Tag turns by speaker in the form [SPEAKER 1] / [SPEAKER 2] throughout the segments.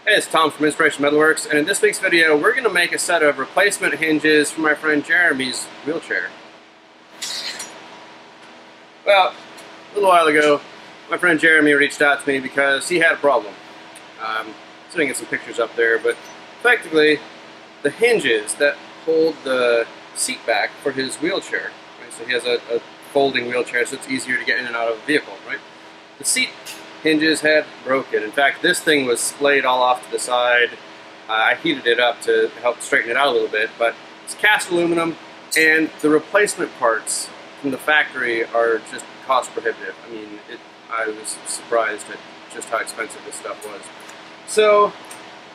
[SPEAKER 1] Hey, it's Tom from Inspiration Metalworks, and in this week's video, we're going to make a set of replacement hinges for my friend Jeremy's wheelchair. Well, a little while ago, my friend Jeremy reached out to me because he had a problem. So I can get some pictures up there, but effectively, the hinges that hold the seat back for his wheelchair, right? So he has a folding wheelchair, so it's easier to get in and out of a vehicle, right? The seat hinges had broken. In fact, this thing was splayed all off to the side. I heated it up to help straighten it out a little bit, but it's cast aluminum, and the replacement parts from the factory are just cost prohibitive. I mean, I was surprised at just how expensive this stuff was. So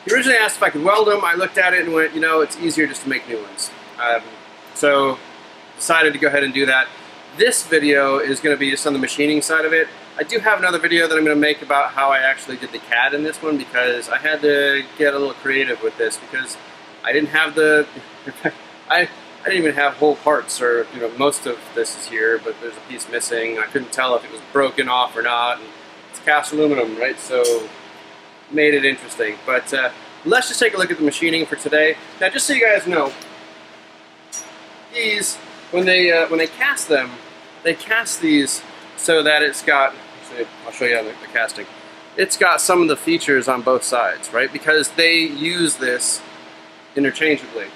[SPEAKER 1] he originally asked if I could weld them. I looked at it and went, you know, it's easier just to make new ones. So decided to go ahead and do that. This video is going to be just on the machining side of it. I do have another video that I'm going to make about how I actually did the CAD in this one, because I had to get a little creative with this, because I didn't have the I didn't even have whole parts, or most of this is here, but there's a piece missing. I couldn't tell if it was broken off or not, and it's cast aluminum, right? So made it interesting. But let's just take a look at the machining for today. Now, just so you guys know, these when they cast them, they cast these so that it's got, I'll show you on the casting, it's got some of the features on both sides, right? Because they use this interchangeably.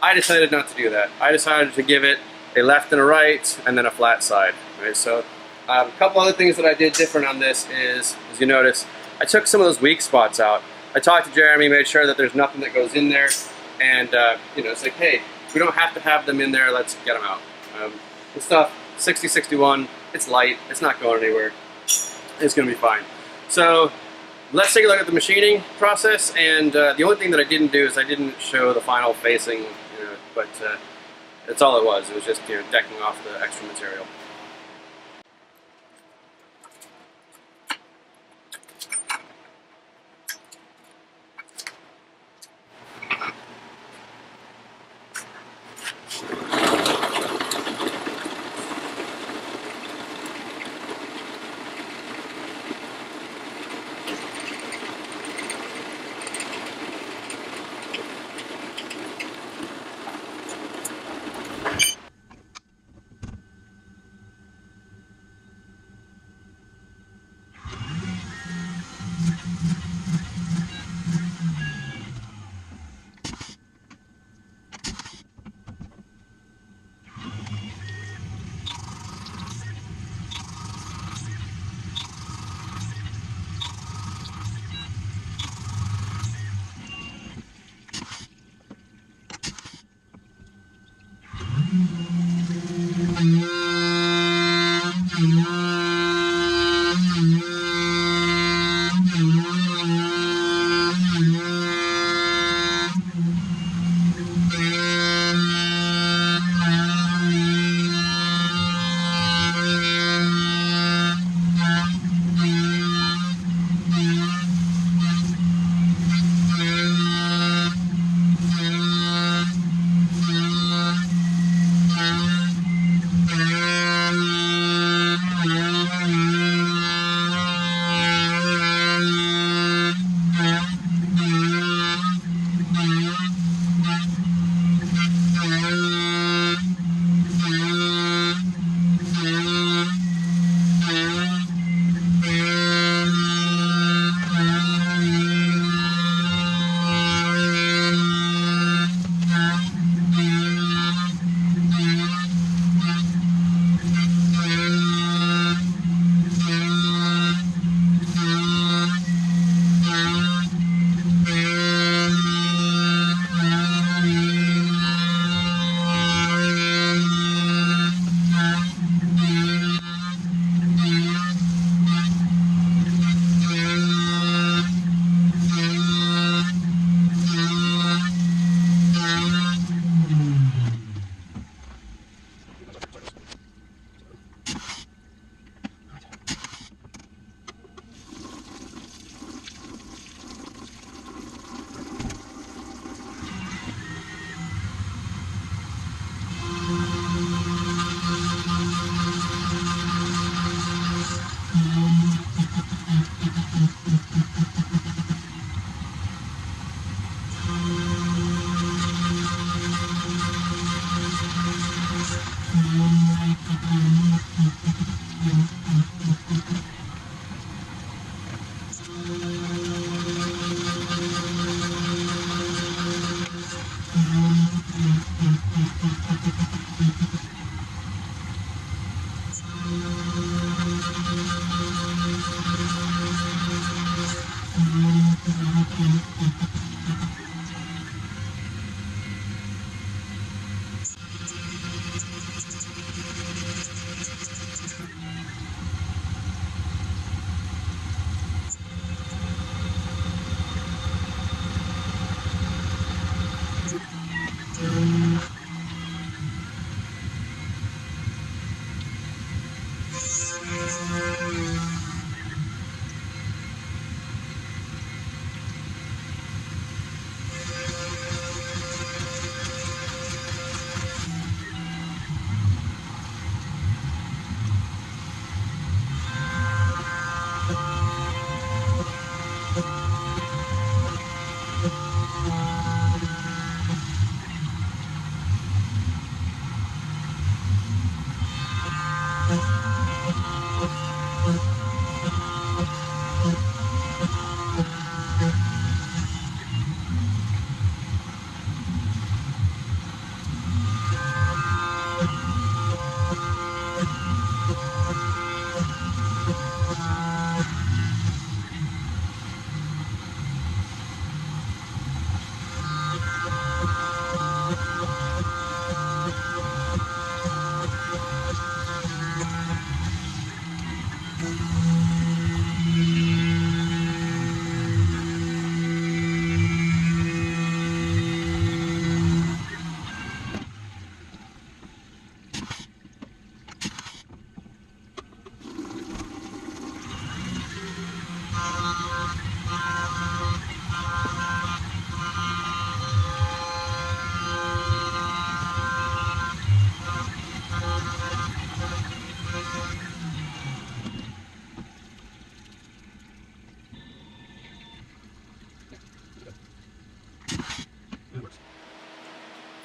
[SPEAKER 1] I decided not to do that. I decided to give it a left and a right, and then a flat side, right? So a couple other things that I did different on this is, as you notice, I took some of those weak spots out. I talked to Jeremy, made sure that there's nothing that goes in there, and it's like, hey, we don't have to have them in there, let's get them out. This stuff, 6061, it's light, it's not going anywhere, it's going to be fine. So let's take a look at the machining process, and the only thing that I didn't do is I didn't show the final facing, but that's all it was. It was just decking off the extra material.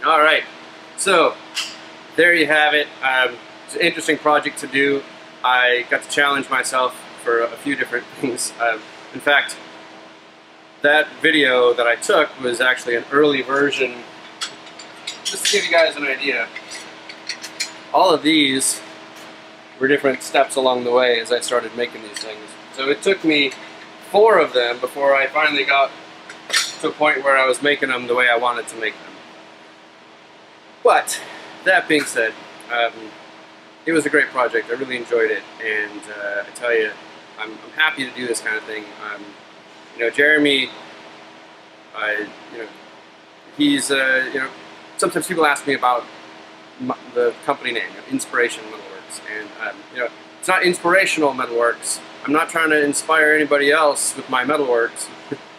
[SPEAKER 1] All right, so there you have it. It's an interesting project to do. I got to challenge myself for a few different things. In fact, that video that I took was actually an early version. Just to give you guys an idea, all of these were different steps along the way as I started making these things. So it took me 4 of them before I finally got to a point where I was making them the way I wanted to make them. But that being said, it was a great project. I really enjoyed it, and I tell you, I'm happy to do this kind of thing. You know, Jeremy, he's sometimes people ask me about the company name, Inspiration Metalworks, and it's not Inspirational Metalworks. I'm not trying to inspire anybody else with my metalworks,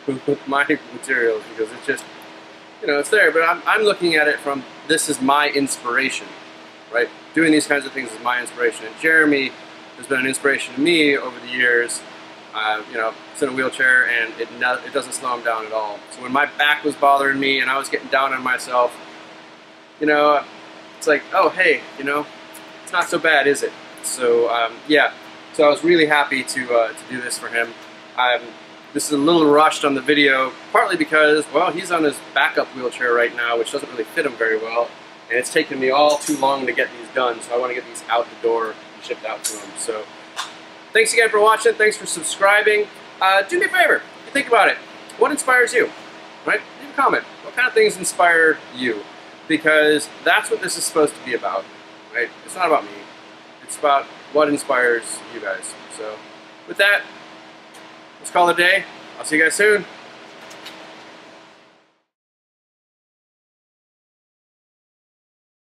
[SPEAKER 1] with my materials, because it's just, it's there. But I'm looking at it from, this is my inspiration, right? Doing these kinds of things is my inspiration. And Jeremy has been an inspiration to me over the years. He's in a wheelchair, and it doesn't slow him down at all. So when my back was bothering me and I was getting down on myself, it's like, oh, hey, it's not so bad, is it? So yeah, so I was really happy to do this for him. This is a little rushed on the video, partly because, well, he's on his backup wheelchair right now, which doesn't really fit him very well, and it's taken me all too long to get these done, so I want to get these out the door and shipped out to him. So thanks again for watching. Thanks for subscribing. Do me a favor. Think about it. What inspires you? Right? Leave a comment. What kind of things inspire you? Because that's what this is supposed to be about. Right? It's not about me. It's about what inspires you guys. So with that, let's call it a day. I'll see you guys soon.